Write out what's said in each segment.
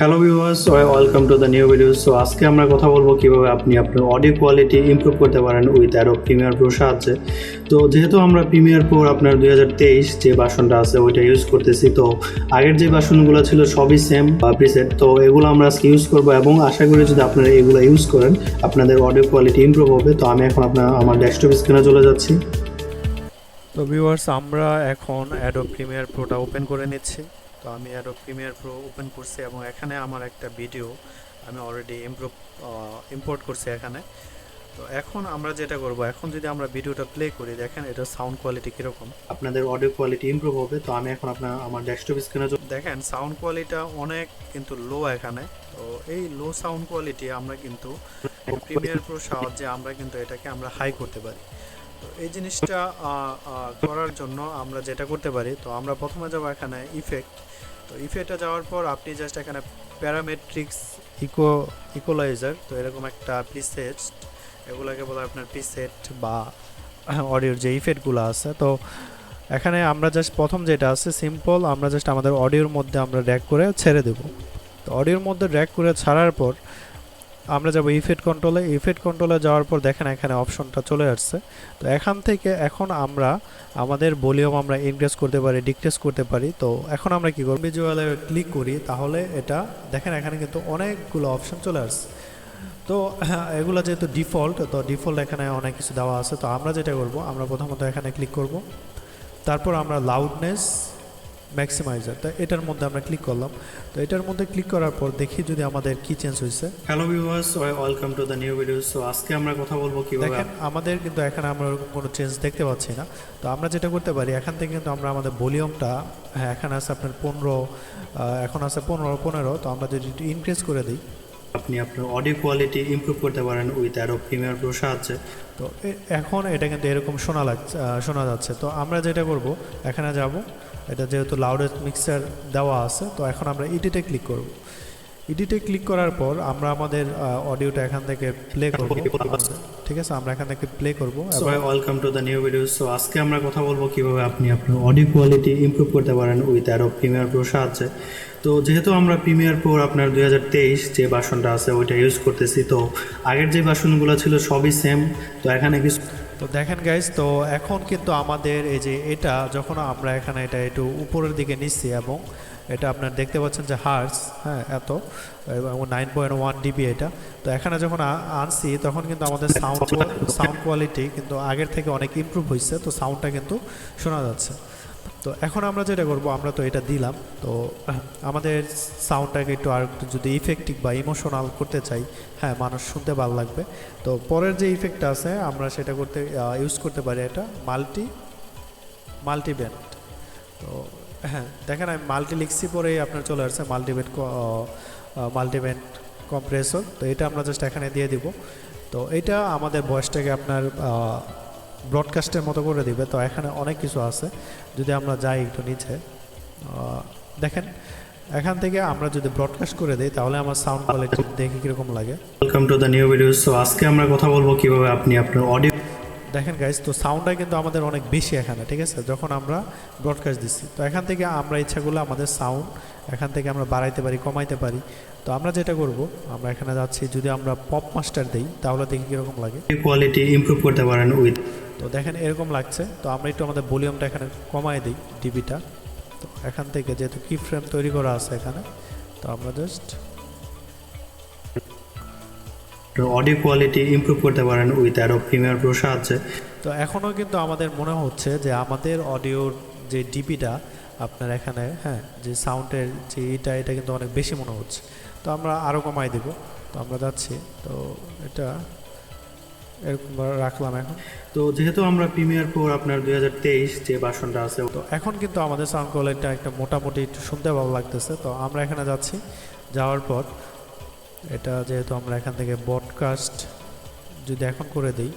Hello viewers, welcome to the new video. So আজকে আমরা কথা বলবো কিভাবে আপনি আপনার অডিও কোয়ালিটি ইমপ্রুভ করতে পারেন উইথ অ্যাডোব প্রিমিয়ার প্রোর সাহায্যে। তো যেহেতু আমরা প্রিমিয়ার প্রোর আপনার 2023 যে ভার্সনটা আছে ওইটা ইউজ করতেছি, তো আগের যে ভার্সনগুলো ছিল সবই সেম প্রিসেট, তো এগুলো আমরা আজকে ইউজ করবো এবং আশা করি যদি আপনারা এগুলো ইউজ করেন আপনাদের অডিও কোয়ালিটি ইমপ্রুভ হবে। তো আমি এখন আমার ডেস্কটপ স্ক্রিনে চলে যাচ্ছি। তো ভিউয়ার্স, আমরা এখন অ্যাডোব প্রিমিয়ার প্রোটা ওপেন করে নিচ্ছি। তো আমি অ্যাডোব প্রিমিয়ার প্রো ওপেন করছি এবং এখানে আমার একটা ভিডিও আমি অলরেডি ইম্পোর্ট করছি এখানে। তো এখন আমরা যেটা করব, এখন যদি আমরা ভিডিওটা প্লে করি, দেখেন এটা সাউন্ড কোয়ালিটি কীরকম। আপনাদের অডিও কোয়ালিটি ইমপ্রুভ হবে। তো আমি এখন আমার ডেস্কটপ স্ক্রিনে দেখেন সাউন্ড কোয়ালিটিটা অনেক কিন্তু লো এখানে। তো এই লো সাউন্ড কোয়ালিটি আমরা কিন্তু প্রিমিয়ার প্রোর সাহায্যে আমরা কিন্তু এটাকে আমরা হাই করতে পারি। তো এই জিনিসটা করার জন্য আমরা যেটা করতে পারি, তো আমরা প্রথমে যাব এখানে ইফেক্ট। তো ইফেক্টে যাওয়ার পর আপনি জাস্ট এখানে প্যারামেট্রিক্স ইকোলাইজার, তো এরকম একটা প্রিসেট, এগুলোকে বলা হয় আপনার প্রিসেট বা অডিওর যে ইফেক্টগুলো আছে। তো এখানে আমরা জাস্ট প্রথম যেটা আছে সিম্পল, আমরা জাস্ট আমাদের অডিওর মধ্যে আমরা ড্র্যাগ করে ছেড়ে দেব। তো অডিওর মধ্যে ড্র্যাগ করে ছাড়ার পর আমরা যাব ইফেক্ট কন্ট্রোলে যাওয়ার পর দেখেন এখানে অপশনটা চলে আসছে। তো এখান থেকে এখন আমরা আমাদের ভলিউম আমরা ইনক্রিজ করতে পারি, ডিক্রিজ করতে পারি। তো এখন আমরা কি করব, ভিজুয়ালে ক্লিক করি, তাহলে এটা দেখেন এখানে কিন্তু অনেকগুলো অপশন চলে আসছে। তো এগুলো যেহেতু ডিফল্ট, তো ডিফল্ট এখানে অনেক কিছু দেওয়া আছে। তো আমরা যেটা করব, আমরা প্রথমত এখানে ক্লিক করব, তারপর আমরা লাউডনেস ম্যাক্সিমাইজার, তো এটার মধ্যে আমরা ক্লিক করলাম। তো এটার মধ্যে ক্লিক করার পর দেখি যদি আমাদের কি চেঞ্জ হয়েছে। Hello viewers, welcome to the new video. So আজকে আমরা কথা বলবো কিভাবে দেখেন আমাদের কিন্তু এখানে আমরা কোনো চেঞ্জ দেখতে পাচ্ছি না। তো আমরা যেটা করতে পারি, এখান থেকে কিন্তু আমরা আমাদের ভলিউমটা, হ্যাঁ এখানে আছে আপনার 15, এখন আছে 15। তো আমরা যদি একটু ইনক্রিজ করে দিই, আপনি আপনার অডিও কোয়ালিটি ইমপ্রুভ করতে পারেন উইথ অ্যাডোব প্রিমিয়ার প্রোর সাহায্যে। তো এখন এটা কিন্তু এরকম শোনা যাচ্ছে। তো আমরা যেটা করব, এখানে যাব, এটা যেহেতু লাউডেস্ট মিক্সার দেওয়া আছে, তো এখন আমরা এডিটে ক্লিক করব। এডিটে ক্লিক করার পর আমরা আমাদের অডিওটা এখান থেকে প্লে করব। ঠিক আছে, আমরা এখান থেকে প্লে করব। Welcome to the new video. So আজকে আমরা কথা বলবো কিভাবে আপনি আপনার অডিও কোয়ালিটি ইমপ্রুভ করতে পারেন উইথ অ্যাডোব প্রিমিয়ার প্রোর সাহায্যে। তো যেহেতু আমরা প্রিমিয়ার প্রোর আপনার 2023 যে ভার্সনটা আছে ওইটা ইউজ করতেছি, তো আগের যে ভার্সনগুলো ছিল সবই সেম। তো এখানে কিছু, তো দেখেন গাইজ, তো এখন কিন্তু আমাদের এই যে এটা যখন আমরা এখানে এটা একটু উপরের দিকে নিচ্ছি এবং এটা আপনার দেখতে পাচ্ছেন যে হার্স, হ্যাঁ এত 9.1 ডিবি এটা। তো এখানে যখন আনছি তখন কিন্তু আমাদের সাউন্ড কোয়ালিটি কিন্তু আগের থেকে অনেক ইমপ্রুভ হয়েছে। তো সাউন্ডটা কিন্তু শোনা যাচ্ছে। তো এখন আমরা যেটা করব, আমরা তো এটা দিলাম, তো আমাদের সাউন্ডটাকে একটু আর একটু যদি ইফেক্টিভ বা ইমোশনাল করতে চাই, হ্যাঁ মানুষ শুনতে ভালো লাগবে, তো পরের যে ইফেক্টটা আছে আমরা সেটা করতে ইউজ করতে পারি, এটা মাল্টিব্যান্ড। তো হ্যাঁ দেখেন আমি মাল্টি লিখছি, পরেই আপনার চলে আসছে মাল্টিব্যান্ড কম্প্রেসর। তো এটা আমরা জাস্ট এখানে দিয়ে দিব। তো এটা আমাদের ভয়েসটাকে আপনার ব্রডকাস্টের মতো করে দিবে। তো এখানে অনেক কিছু আছে, যদি আমরা যাই একটু নিচে, দেখেন এখান থেকে আমরা যদি ব্রডকাস্ট করে দিই তাহলে আমার সাউন্ড কোয়ালিটি দেখি কীরকম লাগে। Welcome to the new video. So আজকে আমরা কথা বলবো কিভাবে আপনি আপনার অডিও, দেখেন গাইজ, তো সাউন্ডটা কিন্তু আমাদের অনেক বেশি এখানে, ঠিক আছে, যখন আমরা ব্রডকাস্ট দিচ্ছি। তো এখান থেকে আমরা ইচ্ছাগুলো আমাদের সাউন্ড এখান থেকে আমরা বাড়াইতে পারি, কমাইতে পারি। তো আমরা যেটা করব, আমরা এখানে যাচ্ছি, যদি আমরা পপ মাস্টার দিই তাহলে দেখি কীরকম লাগে। কোয়ালিটি ইমপ্রুভ করতে পারেন উইথ, তো দেখেন এরকম লাগছে। তো আমরা একটু আমাদের ভলিউমটা এখানে কমাই দিই, ডিবিটা। তো এখান থেকে যেহেতু কি ফ্রেম তৈরি করা আছে এখানে, তো আমরা জাস্ট অডিও কোয়ালিটি ইমপ্রুভ করতে পারেন উইথ অ্যাডোব প্রিমিয়ার প্রোর সাহায্যে। তো এখনও কিন্তু আমাদের মনে হচ্ছে যে আমাদের অডিওর যে ডিবিটা আপনার এখানে, হ্যাঁ যে সাউন্ডের যে এটা কিন্তু অনেক বেশি মনে হচ্ছে। তো আমরা আরও কমাই দেব। তো আমরা যাচ্ছি, তো এটা এরকম রাখলাম এখন। তো যেহেতু আমরা প্রিমিয়ার প্রোর আপনার 2023 যে ভার্সনটা আছে, তো এখন কিন্তু আমাদের সাউন্ড কোয়ালিটিটা একটা মোটামুটি একটু শুনতে ভালো লাগতেছে। তো আমরা এখানে যাচ্ছি, যাওয়ার পর এটা যেহেতু আমরা এখান থেকে ব্রডকাস্ট যদি এখন করে দিই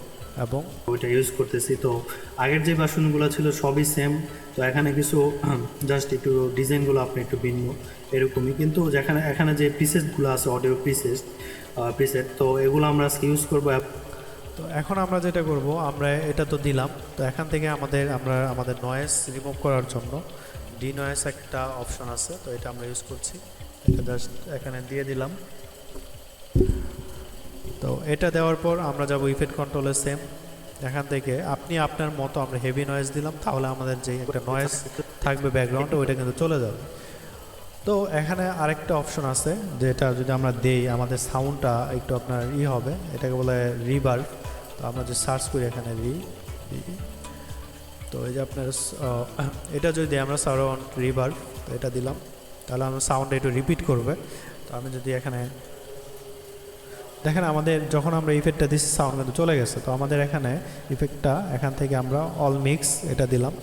এবং ওইটা ইউজ করতেছি, তো আগের যে ভার্সনগুলো ছিল সবই সেম। তো এখানে কিছু জাস্ট একটু ডিজাইনগুলো আপনি একটু ভিন্ন এরকমই, কিন্তু যেখানে এখানে যে প্রিসেটগুলো আছে অডিও প্রিসেট, তো এগুলো আমরা আজকে ইউজ করবো। তো এখন আমরা যেটা করব, আমরা এটা তো দিলাম। তো এখান থেকে আমরা আমাদের নয়েজ রিমুভ করার জন্য ডি নয়েজ একটা অপশন আছে, তো এটা আমরা ইউজ করছি। এটা জাস্ট এখানে দিয়ে দিলাম। তো এটা দেওয়ার পর আমরা যাব ইফেক্ট কন্ট্রোলে, সেম এখান থেকে আপনি আপনার মতো আমরা হেভি নয়েজ দিলাম, তাহলে আমাদের যে একটা নয়েজ থাকবে ব্যাকগ্রাউন্ডে ওইটা কিন্তু চলে যাবে। তো এখানে আরেকটা অপশন আছে যেটা যদি আমরা দেই আমাদের সাউন্ডটা একটু আপনার হবে, এটাকে বলে রিভার্ব। তো আমরা যে সার্চ করি এখানে তো এই যে আপনার এটা যদি আমরা সারাউন্ড রিভার্ব এটা দিলাম, তাহলে আমরা সাউন্ডটা একটু রিপিট করবে। তো আমি যদি এখানে দেখেন আমাদের যখন আমরা ইফেক্টটা দিচ্ছি সাউন্ড কিন্তু চলে গেছে। তো আমাদের এখানে ইফেক্টটা এখান থেকে আমরা অল মিক্স এটা দিলাম,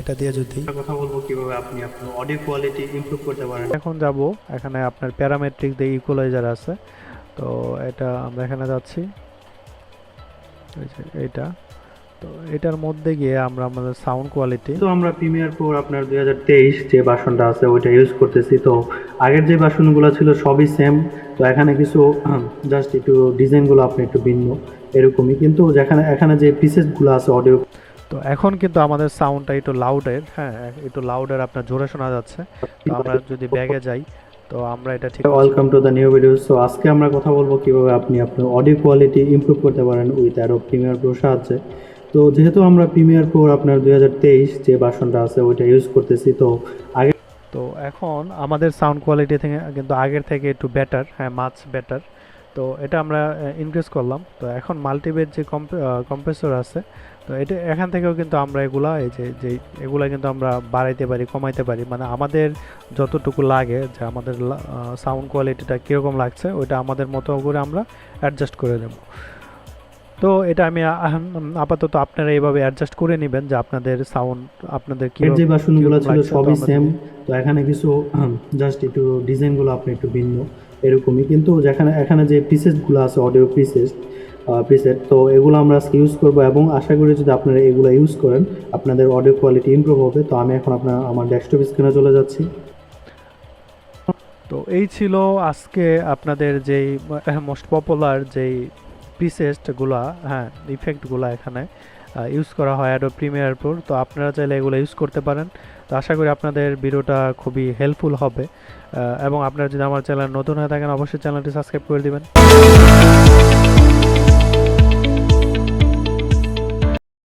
এটা দিয়ে যদি কথা বলবো কিভাবে আপনি আপনার অডিও কোয়ালিটি ইমপ্রুভ করতে পারেন। এখন যাব এখানে আপনার প্যারামেট্রিক দিয়ে ইকুয়ালাইজার আছে, তো এটা আমরা এখানে যাচ্ছি এইটা। তো এটার মধ্যে গিয়ে আমরা আমাদের সাউন্ড কোয়ালিটি, তো আমরা প্রিমিয়ার প্রো আপনার 2023 যে ভার্সনটা আছে ওইটা ইউজ করতেছি। তো আগের যে ভার্সনগুলো ছিল সবই সেম, তো এখানে কিছু জাস্ট একটু ডিজাইনগুলো আপনি একটু ভিন্ন এরকমই, কিন্তু যেখানে এখানে যে পিসেসগুলো আছে অডিও, তো এখন কিন্তু আমাদের সাউন্ডটা একটু লাউডের, হ্যাঁ একটু লাউডের আপনার জোরে শোনা যাচ্ছে। তো আমরা যদি ব্যাগে যাই তো আমরা এটা ঠিক welcome to the new video. So আজকে আমরা কথা বলবো কিভাবে আপনি আপনার অডিও কোয়ালিটি ইমপ্রুভ করতে পারেন উইথ অ্যাডোব প্রিমিয়ার প্রো সাহায্যে। তো যেহেতু আমরা প্রিমিয়ার প্রো আপনার 2023 যে ভার্সনটা আছে ওইটা ইউজ করতেছি, তো আগে তো এখন আমাদের সাউন্ড কোয়ালিটি থেকে কিন্তু আগের থেকে একটু বেটার, হ্যাঁ মাচ বেটার। তো এটা আমরা ইনক্রিজ করলাম। তো এখন মাল্টিবেট যে কম্প্রেসর আছে, তো এটা এখান থেকেও কিন্তু আমরা এগুলা এই যে এগুলা কিন্তু আমরা বাড়াইতে পারি কমাইতে পারি, মানে আমাদের যতটুকু লাগে যে আমাদের সাউন্ড কোয়ালিটিটা কীরকম লাগছে ওইটা আমাদের মতো করে আমরা অ্যাডজাস্ট করে দেব। তো এটা আমি আপাতত আপনারা এইভাবে অ্যাডজাস্ট করে নেবেন যে আপনাদের সাউন্ড আপনাদের কি যে ভার্সনগুলো ছিল সবই সেম, তো এখানে কিছু জাস্ট একটু ডিজাইনগুলো আপনি একটু ভিন্ন এরকমই, কিন্তু যেখানে এখানে যে পিসেসগুলো আছে অডিও প্রিসেট, তো এগুলো আমরা আজকে ইউজ করব এবং আশা করি যদি আপনারা এগুলো ইউজ করেন আপনাদের অডিও কোয়ালিটি ইমপ্রুভ হবে। তো আমি এখন আমার ডেস্কটপ স্ক্রিনে চলে যাচ্ছি। তো এই ছিল আজকে আপনাদের যেই মোস্ট পপুলার যেই প্রিসেটগুলো, হ্যাঁ ইফেক্টগুলো এখানে ইউজ করা হয় অ্যাডোব প্রিমিয়ার প্রো। তো আপনারা চাইলে এগুলো ইউজ করতে পারেন। তো আশা করি আপনাদের ভিডিওটা খুবই হেল্পফুল হবে, এবং আপনারা যদি আমার চ্যানেল নতুন হয়ে থাকেন অবশ্যই চ্যানেলটি সাবস্ক্রাইব করে দিবেন।